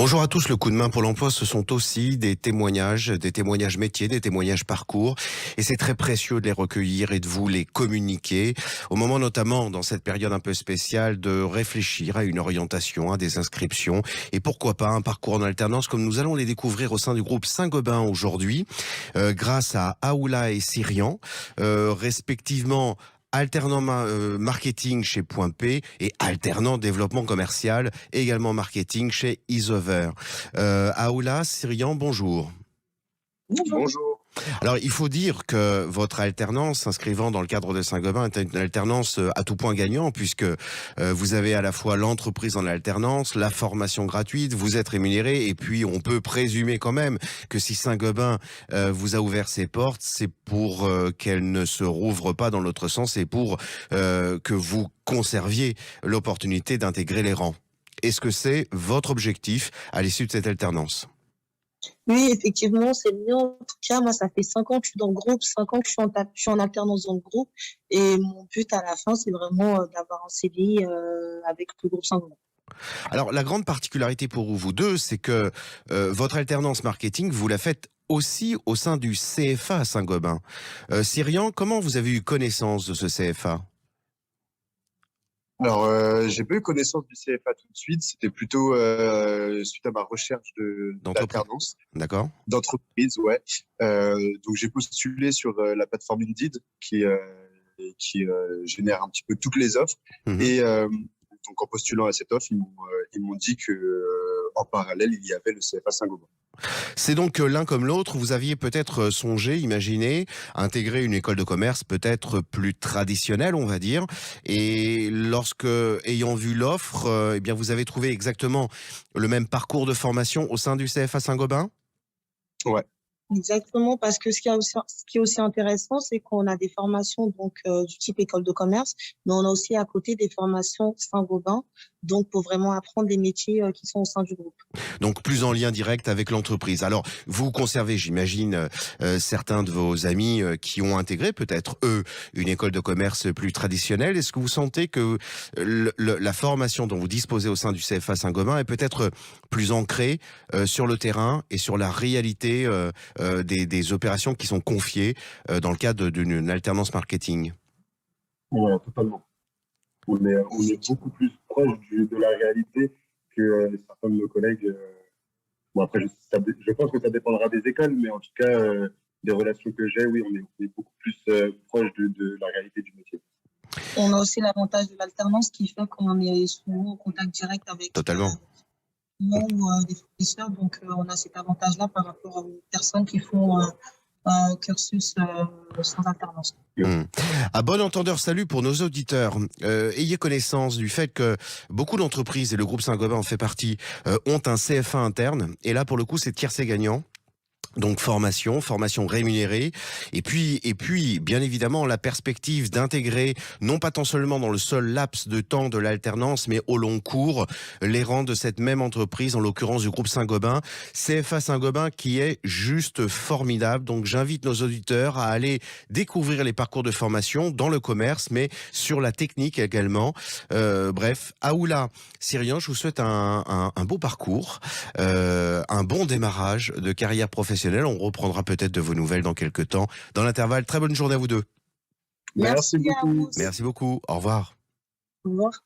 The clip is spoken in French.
Bonjour à tous, le coup de main pour l'emploi, ce sont aussi des témoignages métiers, des témoignages parcours. Et c'est très précieux de les recueillir et de vous les communiquer. Au moment notamment, dans cette période un peu spéciale, de réfléchir à une orientation, à des inscriptions. Et pourquoi pas un parcours en alternance comme nous allons les découvrir au sein du groupe Saint-Gobain aujourd'hui, grâce à Aoula et Cyrian, respectivement alternant marketing chez Point P et alternant développement commercial, également marketing chez Isover. Aoula, Cyrian, bonjour. Bonjour. Alors, il faut dire que votre alternance, s'inscrivant dans le cadre de Saint-Gobain, est une alternance à tout point gagnant, puisque vous avez à la fois l'entreprise en alternance, la formation gratuite, vous êtes rémunéré, et puis on peut présumer quand même que si Saint-Gobain vous a ouvert ses portes, c'est pour qu'elle ne se rouvre pas dans l'autre sens, et pour que vous conserviez l'opportunité d'intégrer les rangs. Est-ce que c'est votre objectif à l'issue de cette alternance ? Oui, effectivement, c'est bien. En tout cas, moi, ça fait 5 ans que je suis dans le groupe, 5 ans que je suis en alternance dans le groupe. Et mon but à la fin, c'est vraiment d'avoir un CDI avec le groupe Saint-Gobain. Alors, la grande particularité pour vous deux, c'est que votre alternance marketing, vous la faites aussi au sein du CFA à Saint-Gobain. Cyrian, comment vous avez eu connaissance de ce CFA ? Alors, j'ai pas eu connaissance du CFA tout de suite. C'était plutôt suite à ma recherche d'alternance, D'accord. d'entreprise, ouais. Donc, j'ai postulé sur la plateforme Indeed qui génère un petit peu toutes les offres. Mmh. Et donc, en postulant à cette offre, ils m'ont dit que en parallèle, il y avait le CFA Saint-Gobain. C'est donc que l'un comme l'autre, vous aviez peut-être songé, imaginé, intégrer une école de commerce peut-être plus traditionnelle, on va dire. Et lorsque, ayant vu l'offre, eh bien, vous avez trouvé exactement le même parcours de formation au sein du CFA Saint-Gobain ? Ouais. Exactement, parce que ce qui est aussi intéressant, c'est qu'on a des formations donc du type école de commerce, mais on a aussi à côté des formations Saint-Gobain, donc pour vraiment apprendre les métiers qui sont au sein du groupe. Donc plus en lien direct avec l'entreprise. Alors, vous conservez, j'imagine, certains de vos amis qui ont intégré peut-être, eux, une école de commerce plus traditionnelle. Est-ce que vous sentez que la formation dont vous disposez au sein du CFA Saint-Gobain est peut-être plus ancrée sur le terrain et sur la réalité des opérations qui sont confiées dans le cadre d'une alternance marketing ? Ouais, totalement. On est beaucoup plus proche de la réalité que certains de nos collègues. Bon, après, je pense que ça dépendra des écoles, mais en tout cas, des relations que j'ai, oui, on est beaucoup plus proche de la réalité du métier. On a aussi l'avantage de l'alternance qui fait qu'on est souvent en contact direct avec Totalement. des fournisseurs. Donc, on a cet avantage-là par rapport aux personnes qui font un cursus sans alternance. À bon entendeur, salut pour nos auditeurs. Ayez connaissance du fait que beaucoup d'entreprises, et le groupe Saint-Gobain en fait partie, ont un CFA interne. Et là, pour le coup, c'est tiercé gagnant. Donc formation rémunérée, et puis bien évidemment la perspective d'intégrer, non pas tant seulement dans le seul laps de temps de l'alternance, mais au long cours, les rangs de cette même entreprise, en l'occurrence du groupe Saint-Gobain, CFA Saint-Gobain, qui est juste formidable. Donc j'invite nos auditeurs à aller découvrir les parcours de formation dans le commerce, mais sur la technique également. Bref, Aoula, Cyrian, je vous souhaite un beau parcours, un bon démarrage de carrière professionnelle. On reprendra peut-être de vos nouvelles dans quelques temps. Dans l'intervalle, très bonne journée à vous deux. Merci beaucoup. Merci beaucoup. Au revoir. Au revoir.